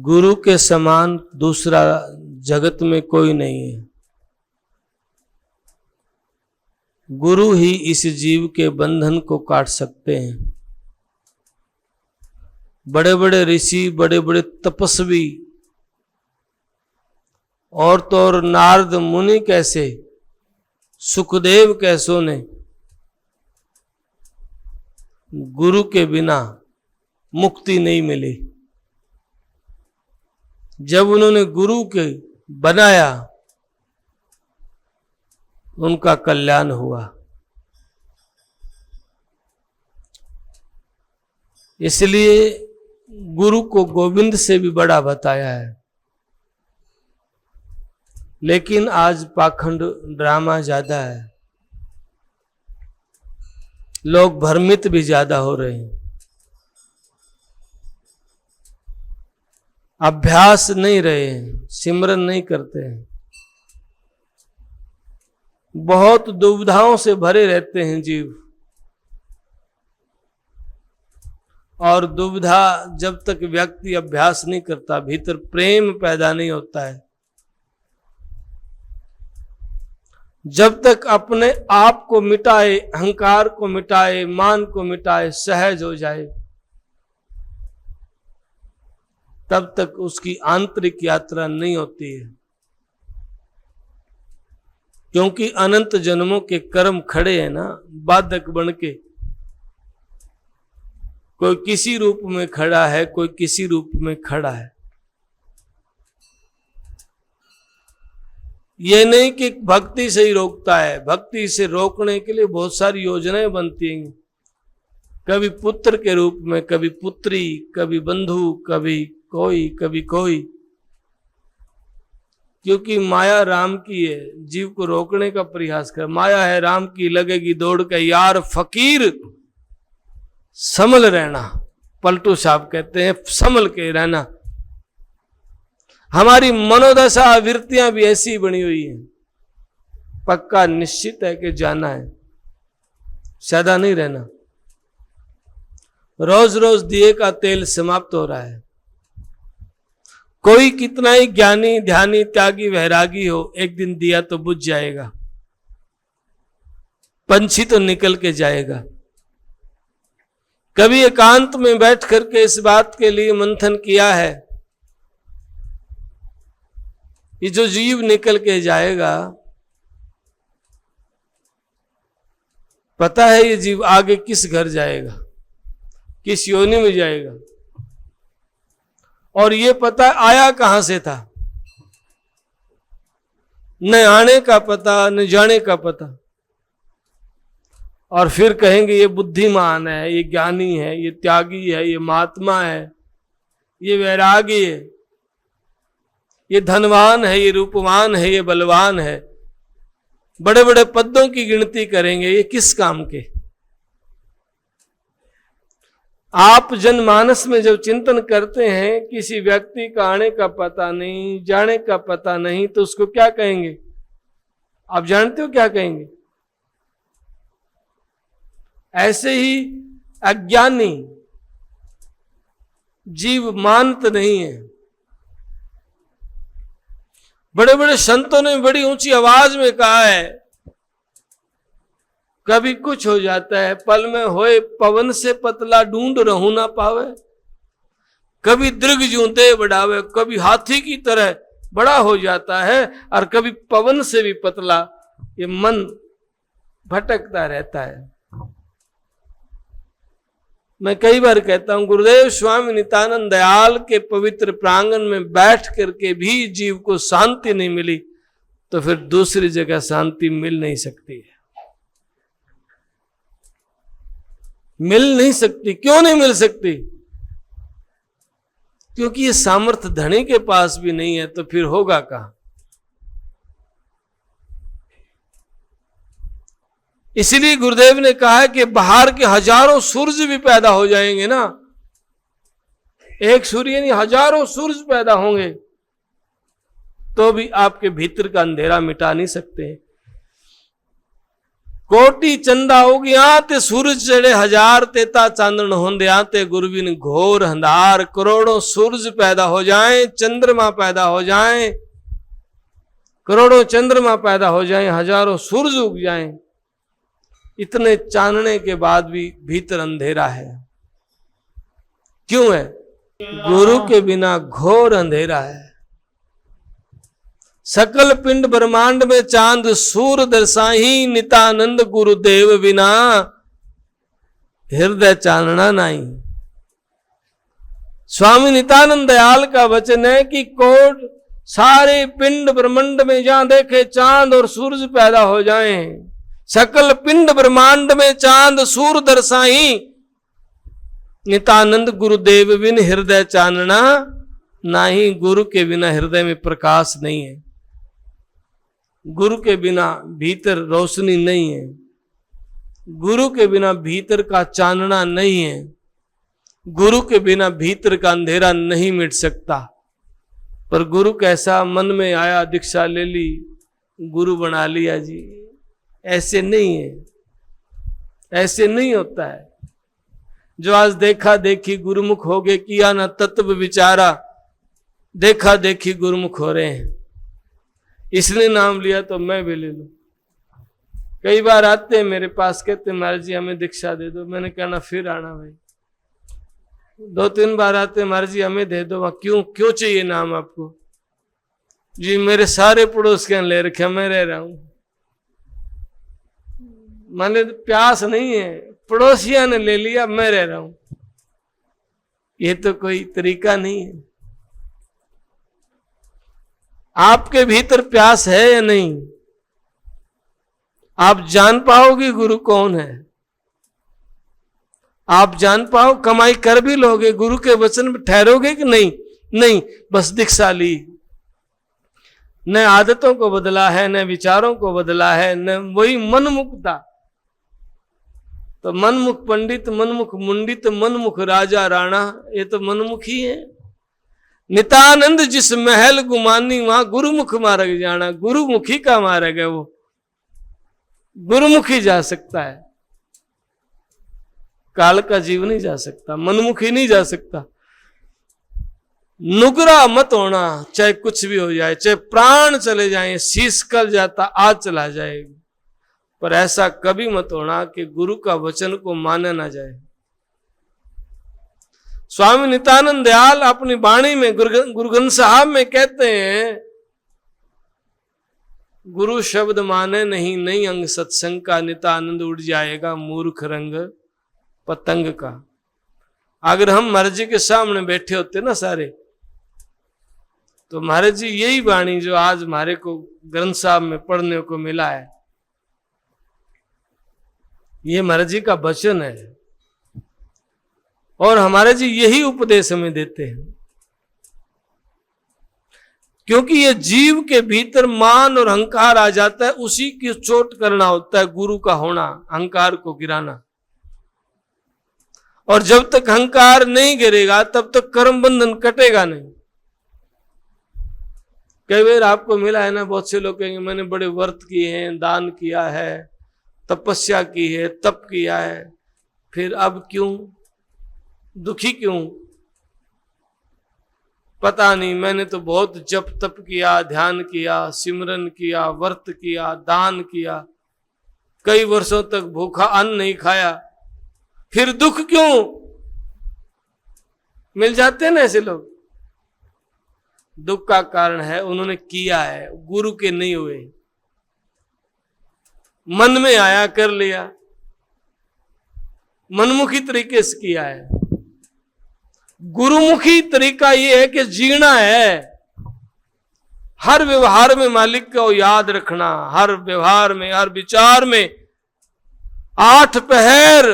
गुरु के समान दूसरा जगत में कोई नहीं है। गुरु ही इस जीव के बंधन को काट सकते हैं। बड़े बड़े ऋषि, बड़े बड़े तपस्वी, और तो और नारद मुनि कैसे, सुखदेव कैसों ने गुरु के बिना मुक्ति नहीं मिली। जब उन्होंने गुरु के बनाया, उनका कल्याण हुआ। इसलिए गुरु को गोविंद से भी बड़ा बताया है। लेकिन आज पाखंड ड्रामा ज्यादा है, लोग भ्रमित भी ज्यादा हो रहे हैं। अभ्यास नहीं रहे हैं, सिमरन नहीं करते हैं, बहुत दुविधाओं से भरे रहते हैं जीव। और दुविधा जब तक व्यक्ति अभ्यास नहीं करता, भीतर प्रेम पैदा नहीं होता है, जब तक अपने आप को मिटाए, अहंकार को मिटाए, मान को मिटाए, सहज हो जाए, तब तक उसकी आंतरिक यात्रा नहीं होती है। क्योंकि अनंत जन्मों के कर्म खड़े हैं ना, बाधक बन के। कोई किसी रूप में खड़ा है, कोई किसी रूप में खड़ा है। ये नहीं कि भक्ति से ही रोकता है, भक्ति से रोकने के लिए बहुत सारी योजनाएं बनती हैं। कभी पुत्र के रूप में, कभी पुत्री, कभी बंधु, कभी कोई, कभी कोई। क्योंकि माया राम की है, जीव को रोकने का प्रयास कर। माया है राम की, लगेगी दौड़ के यार फकीर, संभल रहना। पलटू साहब कहते हैं संभल के रहना। हमारी मनोदशा, वृत्तियां भी ऐसी बनी हुई हैं। पक्का निश्चित है कि जाना है, सदा नहीं रहना। रोज रोज दिए का तेल समाप्त हो रहा है। कोई कितना ही ज्ञानी, ध्यानी, त्यागी, वैरागी हो, एक दिन दिया तो बुझ जाएगा, पंछी तो निकल के जाएगा। कभी एकांत में बैठ करके इस बात के लिए मंथन किया है कि जो जीव निकल के जाएगा, पता है ये जीव आगे किस घर जाएगा, किस योनि में जाएगा, और ये पता आया कहां से था। न आने का पता, न जाने का पता। और फिर कहेंगे ये बुद्धिमान है, ये ज्ञानी है, ये त्यागी है, ये महात्मा है, ये वैरागी है, ये धनवान है, ये रूपवान है, ये बलवान है। बड़े बड़े पदों की गिनती करेंगे, ये किस काम के। आप जनमानस में जब चिंतन करते हैं, किसी व्यक्ति का आने का पता नहीं, जाने का पता नहीं, तो उसको क्या कहेंगे? आप जानते हो क्या कहेंगे? ऐसे ही अज्ञानी जीव मानत नहीं है। बड़े बड़े संतों ने बड़ी ऊंची आवाज में कहा है, कभी कुछ हो जाता है, पल में होए पवन से पतला, ढूंढ रहूं ना पावे। कभी दृग जूते बढ़ावे, कभी हाथी की तरह बड़ा हो जाता है, और कभी पवन से भी पतला। ये मन भटकता रहता है। मैं कई बार कहता हूं, गुरुदेव स्वामी नित्यानंद दयाल के पवित्र प्रांगण में बैठ करके भी जीव को शांति नहीं मिली, तो फिर दूसरी जगह शांति मिल नहीं सकती है। मिल नहीं सकती। क्यों नहीं मिल सकती? क्योंकि ये सामर्थ्य धनी के पास भी नहीं है, तो फिर होगा कहां? इसीलिए गुरुदेव ने कहा है कि बाहर के हजारों सूर्य भी पैदा हो जाएंगे ना, एक सूर्य नहीं हजारों सूर्य पैदा होंगे, तो भी आपके भीतर का अंधेरा मिटा नहीं सकते। कोटि चंदा होगी आते सूरज चढ़े हजार तेता चांदन होंदे आते गुरबिन घोर अंधार। करोड़ों सूरज पैदा हो जाएं, चंद्रमा पैदा हो जाएं, करोड़ों चंद्रमा पैदा हो जाएं, हजारों सूरज उग जाएं, इतने चानने के बाद भी भीतर अंधेरा है। क्यों है? गुरु के बिना घोर अंधेरा है। सकल पिंड ब्रह्मांड में चांद सूर दर्शाही, नितानंद गुरुदेव बिना हृदय चानना नहीं। स्वामी नितानंद दयाल का वचन है कि कोट सारे पिंड ब्रह्मांड में जहां देखे चांद और सूरज पैदा हो जाएं, सकल पिंड ब्रह्मांड में चांद सूर दर्शाही, नितानंद गुरुदेव बिन हृदय चानना नहीं। गुरु के बिना हृदय में प्रकाश नहीं है, गुरु के बिना भीतर रोशनी नहीं है, गुरु के बिना भीतर का चानना नहीं है, गुरु के बिना भीतर का अंधेरा नहीं मिट सकता। पर गुरु कैसा? मन में आया दीक्षा ले ली, गुरु बना लिया जी। ऐसे नहीं है, ऐसे नहीं होता है। जो आज देखा देखी गुरुमुख हो गए, किया ना तत्व विचारा, देखा देखी गुरुमुख हो रहे हैं। इसने नाम लिया तो मैं भी ले लूं। कई बार आते हैं मेरे पास, कहते महाराज जी हमें दीक्षा दे दो। मैंने कहना फिर आना भाई। 2-3 बार आते महाराज जी हमें दे दो। क्यों चाहिए नाम आपको? जी मेरे सारे पड़ोस के ले रखे, मैं रह रहा हूं। माने प्यास नहीं है, पड़ोसिया ने ले लिया, मैं रह रहा हूं। ये तो कोई तरीका नहीं है। आपके भीतर प्यास है या नहीं? आप जान पाओगे गुरु कौन है? आप जान पाओ, कमाई कर भी लोगे, गुरु के वचन में ठहरोगे कि नहीं? नहीं, बस दीक्षा ली, न आदतों को बदला है, न विचारों को बदला है, न वही मनमुखता। तो मनमुख पंडित, मनमुख मुंडित, मनमुख राजा राणा, ये तो मनमुख ही है। नितानंद जिस महल गुमानी वहां गुरुमुख मार्ग जाना। गुरुमुखी का मार्ग है वो, गुरुमुखी जा सकता है, काल का जीव नहीं जा सकता, मनमुखी नहीं जा सकता। नुगरा मत होना, चाहे कुछ भी हो जाए, चाहे प्राण चले जाए, शीश कल जाता आज चला जाएगा, पर ऐसा कभी मत होना कि गुरु का वचन को माना ना जाए। स्वामी नित्यानंद दयाल अपनी वाणी में गुरु ग्रंथ साहब में कहते हैं, गुरु शब्द माने नहीं, नहीं अंग सत्संग का, नित्यानंद उड़ जाएगा मूर्ख रंग पतंग का। अगर हम महाराज जी के सामने बैठे होते ना सारे, तो महाराज जी यही वाणी जो आज हमारे को ग्रंथ साहब में पढ़ने को मिला है, ये महाराज जी का वचन है, और हमारे जी यही उपदेश हमें देते हैं। क्योंकि ये जीव के भीतर मान और अहंकार आ जाता है, उसी की चोट करना होता है गुरु का होना, अहंकार को गिराना। और जब तक अहंकार नहीं गिरेगा तब तक कर्म बंधन कटेगा नहीं। कई बार आपको मिला है ना, बहुत से लोग कहेंगे मैंने बड़े व्रत किए हैं, दान किया है, तपस्या की है, तप किया है, फिर अब क्यों दुखी क्यों? पता नहीं, मैंने तो बहुत जप तप किया, ध्यान किया, सिमरन किया, व्रत किया, दान किया, कई वर्षों तक भूखा अन्न नहीं खाया, फिर दुख क्यों? मिल जाते हैं ना ऐसे लोग। दुख का कारण है उन्होंने किया है, गुरु के नहीं हुए, मन में आया कर लिया, मनमुखी तरीके से किया है। गुरुमुखी तरीका ये है कि जीना है, हर व्यवहार में मालिक को याद रखना, हर व्यवहार में, हर विचार में। 8 पहर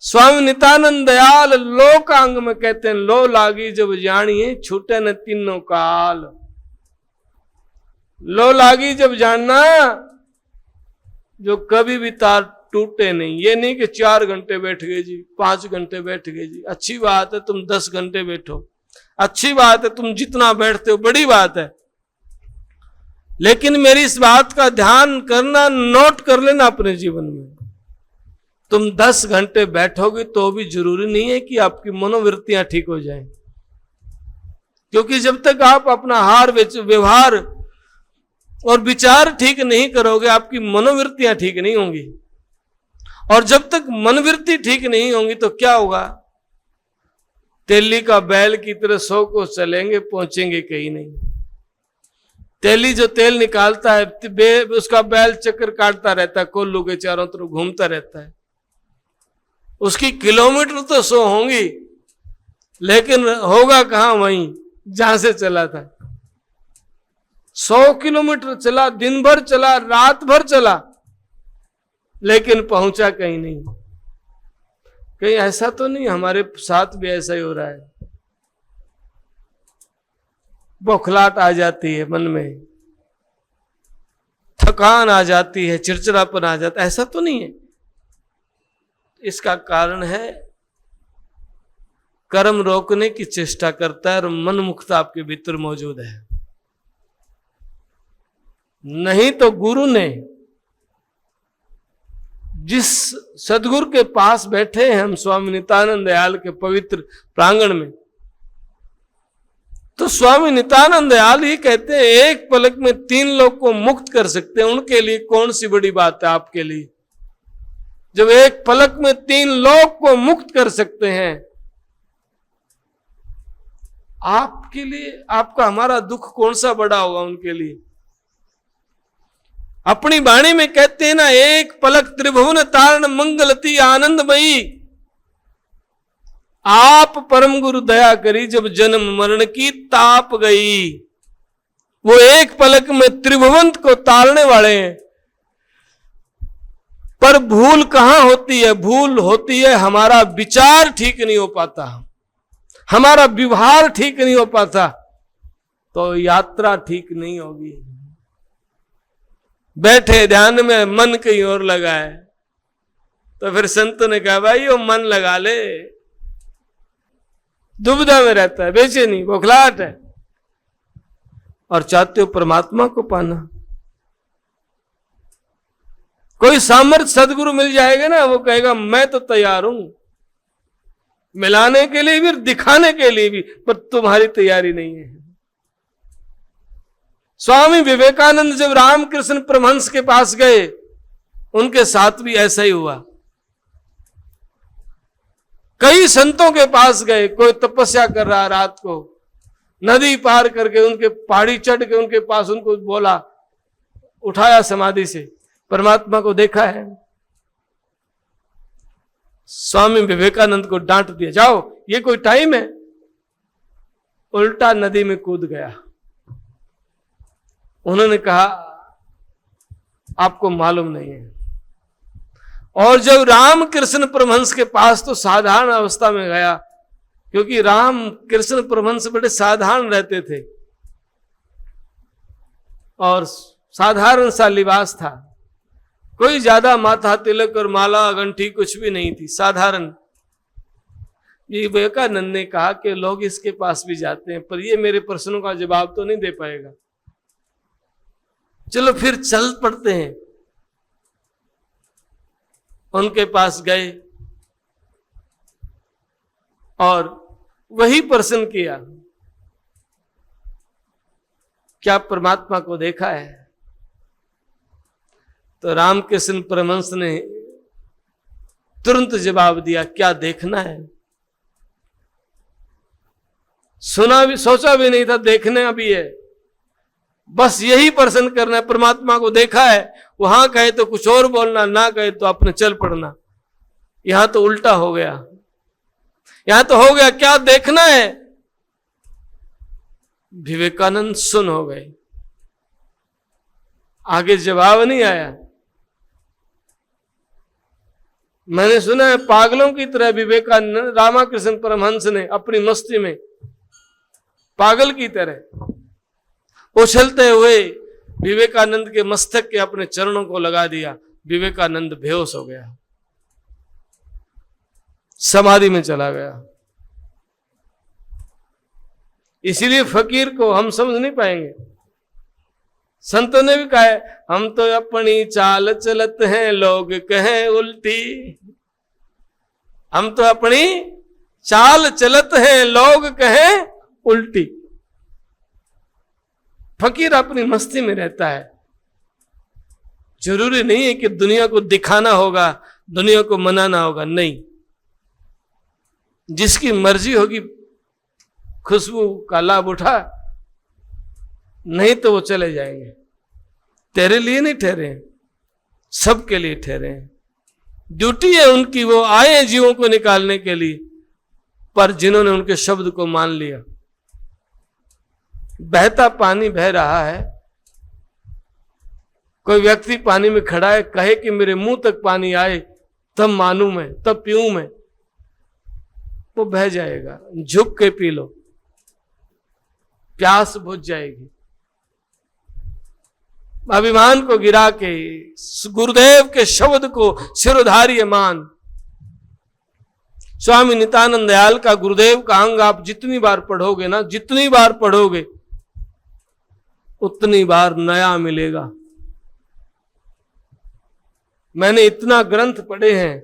स्वामी नित्यानंद दयाल लोकांग में कहते हैं, लो लागी जब जानिए छूटे न तीनों काल। लो लागी जब जानना, जो कभी भी तार टूटे नहीं। ये नहीं कि 4 घंटे बैठ गए जी, 5 घंटे बैठ गए जी, अच्छी बात है तुम 10 घंटे बैठो, अच्छी बात है तुम जितना बैठते हो, बड़ी बात है, लेकिन मेरी इस बात का ध्यान करना, नोट कर लेना अपने जीवन में, तुम 10 घंटे बैठोगे तो भी जरूरी नहीं है कि आपकी मनोवृत्तियां ठीक हो जाएं, क्योंकि जब तक आप अपना व्यवहार और विचार ठीक नहीं करोगे, आपकी मनोवृत्तियां ठीक नहीं होंगी। और जब तक मनोवृत्ति ठीक नहीं होंगी तो क्या होगा? तेली का बैल की तरह 100 को चलेंगे, पहुंचेंगे कहीं नहीं। तेली जो तेल निकालता है, उसका बैल चक्कर काटता रहता है, कोल्लू के चारों तरफ घूमता रहता है। उसकी किलोमीटर तो 100 होंगी, लेकिन होगा कहां? वहीं जहां से चला था। 100 किलोमीटर चला, दिन भर चला, रात भर चला, लेकिन पहुंचा कहीं नहीं। कहीं ऐसा तो नहीं हमारे साथ भी ऐसा ही हो रहा है? बौखलाहट आ जाती है मन में, थकान आ जाती है, चिड़चिड़ापन आ जाता है, ऐसा तो नहीं है? इसका कारण है कर्म रोकने की चेष्टा करता है और मन मुक्ता आपके भीतर मौजूद है। नहीं तो गुरु ने जिस सदगुरु के पास बैठे हैं हम, स्वामी नित्यानंद दयाल के पवित्र प्रांगण में, तो स्वामी नित्यानंद दयाल ही कहते हैं एक पलक में 3 लोग को मुक्त कर सकते हैं। उनके लिए कौन सी बड़ी बात है आपके लिए? जब एक पलक में 3 लोग को मुक्त कर सकते हैं, आपके लिए, आपका हमारा दुख कौन सा बड़ा होगा उनके लिए? अपनी वाणी में कहते हैं ना, एक पलक त्रिभुवन तारण मंगलती आनंदमयी, आप परम गुरु दया करी जब जन्म मरण की ताप गई। वो एक पलक में त्रिभुवन को तारने वाले हैं। पर भूल कहां होती है? भूल होती है हमारा विचार ठीक नहीं हो पाता, हमारा व्यवहार ठीक नहीं हो पाता, तो यात्रा ठीक नहीं होगी। बैठे ध्यान में मन कहीं और लगा है, तो फिर संत ने कहा भाई वो मन लगा ले, दुविधा में रहता है, बेचैनी, बौखलाहट है, और चाहते हो परमात्मा को पाना। कोई सामर्थ्य सदगुरु मिल जाएगा ना, वो कहेगा मैं तो तैयार हूं मिलाने के लिए भी, दिखाने के लिए भी, पर तुम्हारी तैयारी नहीं है। स्वामी विवेकानंद जब रामकृष्ण परमहंस के पास गए, उनके साथ भी ऐसा ही हुआ। कई संतों के पास गए, कोई तपस्या कर रहा रात को, नदी पार करके उनके पहाड़ी चढ़ के उनके पास, उनको बोला, उठाया समाधि से, परमात्मा को देखा है? स्वामी विवेकानंद को डांट दिया, जाओ ये कोई टाइम है? उल्टा नदी में कूद गया। उन्होंने कहा आपको मालूम नहीं है। और जब रामकृष्ण परमहंस के पास, तो साधारण अवस्था में गया, क्योंकि रामकृष्ण परमहंस बड़े साधारण रहते थे और साधारण सा लिबास था, कोई ज्यादा माथा तिलक और माला घंटी कुछ भी नहीं थी, साधारण। ये विवेकानंद ने कहा कि लोग इसके पास भी जाते हैं, पर ये मेरे प्रश्नों का जवाब तो नहीं दे पाएगा, चलो फिर चल पड़ते हैं। उनके पास गए और वही प्रश्न किया, क्या परमात्मा को देखा है? तो रामकृष्ण परमहंस ने तुरंत जवाब दिया, क्या देखना है? सुना भी, सोचा भी नहीं था देखना भी है, बस यही प्रश्न करना है, परमात्मा को देखा है? वहां कहे तो कुछ और बोलना, ना कहे तो अपने चल पड़ना। यहां तो उल्टा हो गया, यहां तो हो गया क्या देखना है? विवेकानंद सुन हो गए, आगे जवाब नहीं आया। मैंने सुना है पागलों की तरह विवेकानंद, रामकृष्ण परमहंस ने अपनी मस्ती में पागल की तरह उछलते हुए विवेकानंद के मस्तक के अपने चरणों को लगा दिया। विवेकानंद बेहोश हो गया, समाधि में चला गया। इसीलिए फकीर को हम समझ नहीं पाएंगे। संतों ने भी कहा है, हम तो अपनी चाल चलत हैं, लोग कहें उल्टी। हम तो अपनी चाल चलत हैं, लोग कहें उल्टी। फकीर अपनी मस्ती में रहता है। जरूरी नहीं है कि दुनिया को दिखाना होगा, दुनिया को मनाना होगा, नहीं। जिसकी मर्जी होगी खुशबू का लाभ उठा, नहीं तो वो चले जाएंगे। तेरे लिए नहीं ठहरे, सबके लिए ठहरे हैं। ड्यूटी है उनकी, वो आए हैं जीवों को निकालने के लिए। पर जिन्होंने उनके शब्द को मान लिया, बहता पानी बह रहा है, कोई व्यक्ति पानी में खड़ा है, कहे कि मेरे मुंह तक पानी आए तब मानूं मैं, तब पीऊं मैं, वो बह जाएगा। झुक के पी लो, प्यास बुझ जाएगी। अभिमान को गिरा के गुरुदेव के शब्द को सिरोधार्य मान। स्वामी नित्यानंद दयाल का गुरुदेव का अंग आप जितनी बार पढ़ोगे ना, जितनी बार पढ़ोगे उतनी बार नया मिलेगा। मैंने इतना ग्रंथ पढ़े हैं,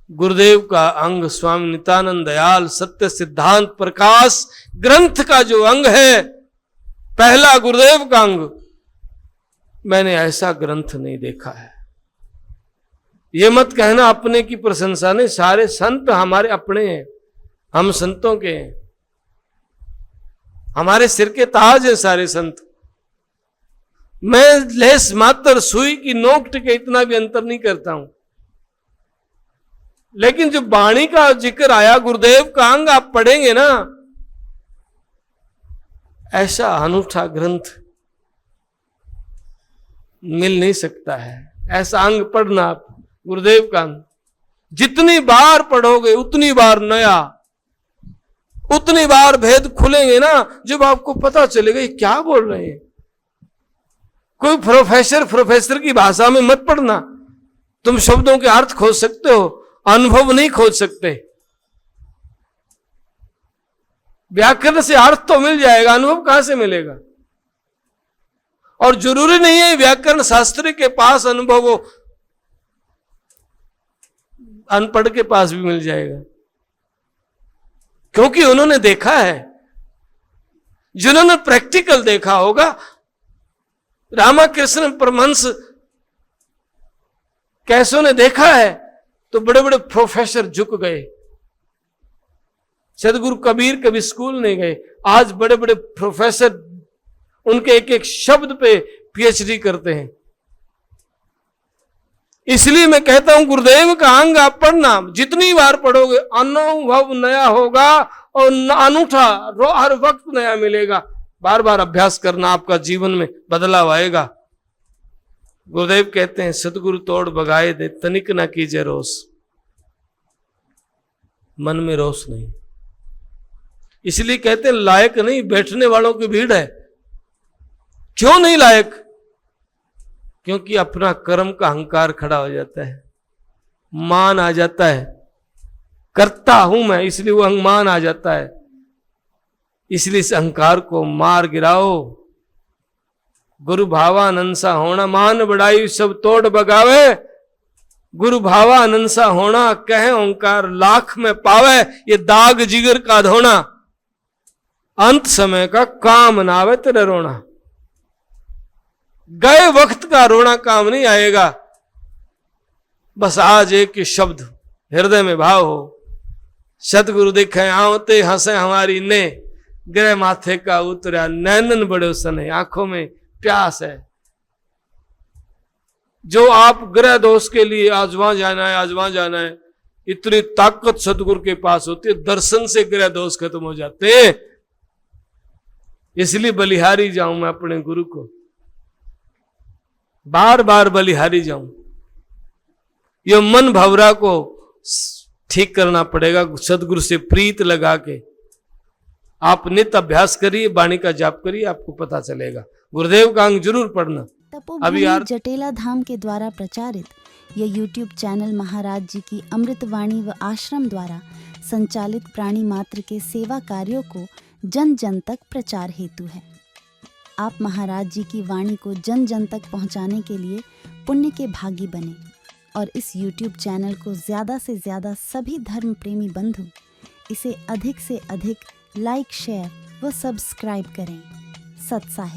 गुरुदेव का अंग स्वामी नित्यानंद दयाल सत्य सिद्धांत प्रकाश ग्रंथ का जो अंग है, पहला गुरुदेव का अंग, मैंने ऐसा ग्रंथ नहीं देखा है। ये मत कहना अपने की प्रशंसा नहीं, सारे संत हमारे अपने हैं, हम संतों के हैं, हमारे सिर के ताज हैं सारे संत। मैं लेस मात्र सुई की नोक टिके इतना भी अंतर नहीं करता हूं। लेकिन जो वाणी का जिक्र आया, गुरुदेव का अंग आप पढ़ेंगे ना, ऐसा अनूठा ग्रंथ मिल नहीं सकता है। ऐसा अंग पढ़ना आप, गुरुदेव का अंग जितनी बार पढ़ोगे उतनी बार नया, उतनी बार भेद खुलेंगे ना, जब आपको पता चलेगा ये क्या बोल रहे हैं। कोई प्रोफेसर की भाषा में मत पढ़ना। तुम शब्दों के अर्थ खोज सकते हो, अनुभव नहीं खोज सकते। व्याकरण से अर्थ तो मिल जाएगा, अनुभव कहां से मिलेगा। और जरूरी नहीं है व्याकरण शास्त्री के पास अनुभव हो, अनपढ़ के पास भी मिल जाएगा, क्योंकि उन्होंने देखा है। जिन्होंने प्रैक्टिकल देखा होगा, रामकृष्ण परमहंस कैसों ने देखा है, तो बड़े बड़े प्रोफेसर झुक गए। सदगुरु कबीर कभी स्कूल नहीं गए, आज बड़े बड़े प्रोफेसर उनके एक एक शब्द पे पीएचडी करते हैं। इसलिए मैं कहता हूं गुरुदेव का अंग आप पढ़ना, जितनी बार पढ़ोगे अनुभव नया होगा और अनूठा हर वक्त नया मिलेगा। बार बार अभ्यास करना, आपका जीवन में बदलाव आएगा। गुरुदेव कहते हैं सतगुरु तोड़ बगाए दे, तनिक ना कीजिए रोष। मन में रोष नहीं, इसलिए कहते हैं लायक नहीं, बैठने वालों की भीड़ है। क्यों नहीं लायक? क्योंकि अपना कर्म का अहंकार खड़ा हो जाता है, मान आ जाता है, करता हूं मैं, इसलिए वो मान आ जाता है। इसलिए इस अहंकार को मार गिराओ। गुरु भावानंद सा होना, मान बढ़ाई सब तोड़ बगावे। गुरु भावानंद सा होना, कहे ओंकार लाख में पावे। ये दाग जिगर का धोना, अंत समय का काम नावे तेरे रोना। गए वक्त का रोना काम नहीं आएगा। बस आज एक शब्द हृदय में भाव हो, सतगुरु दिखे आवते हंसे हमारी ने, ग्रह माथे का उतरा नैनन बड़े सने, आंखों में प्यास है। जो आप ग्रह दोष के लिए आज वहां जाना है, आज वहां जाना है, इतनी ताकत सतगुरु के पास होती है, दर्शन से ग्रह दोष खत्म हो जाते। इसलिए बलिहारी जाऊं मैं अपने गुरु को, बार बार बलिहारी जाऊं। ये मन भवरा को ठीक करना पड़ेगा, सदगुरु से प्रीत लगा के। आप नित्य अभ्यास करिए, वाणी का जाप करिए, आपको पता चलेगा। गुरुदेव का अंग जरूर पढ़ना। अभी जटेला धाम के द्वारा प्रचारित यह YouTube चैनल महाराज जी की अमृत वाणी व आश्रम द्वारा संचालित प्राणी मात्र के सेवा कार्यों को जन जन तक प्रचार हेतु है। आप महाराज जी की वाणी को जन जन तक पहुंचाने के लिए पुण्य के भागी बने और इस YouTube चैनल को ज़्यादा से ज़्यादा सभी धर्म प्रेमी बंधु इसे अधिक से अधिक लाइक, शेयर व सब्सक्राइब करें। सत साहिब।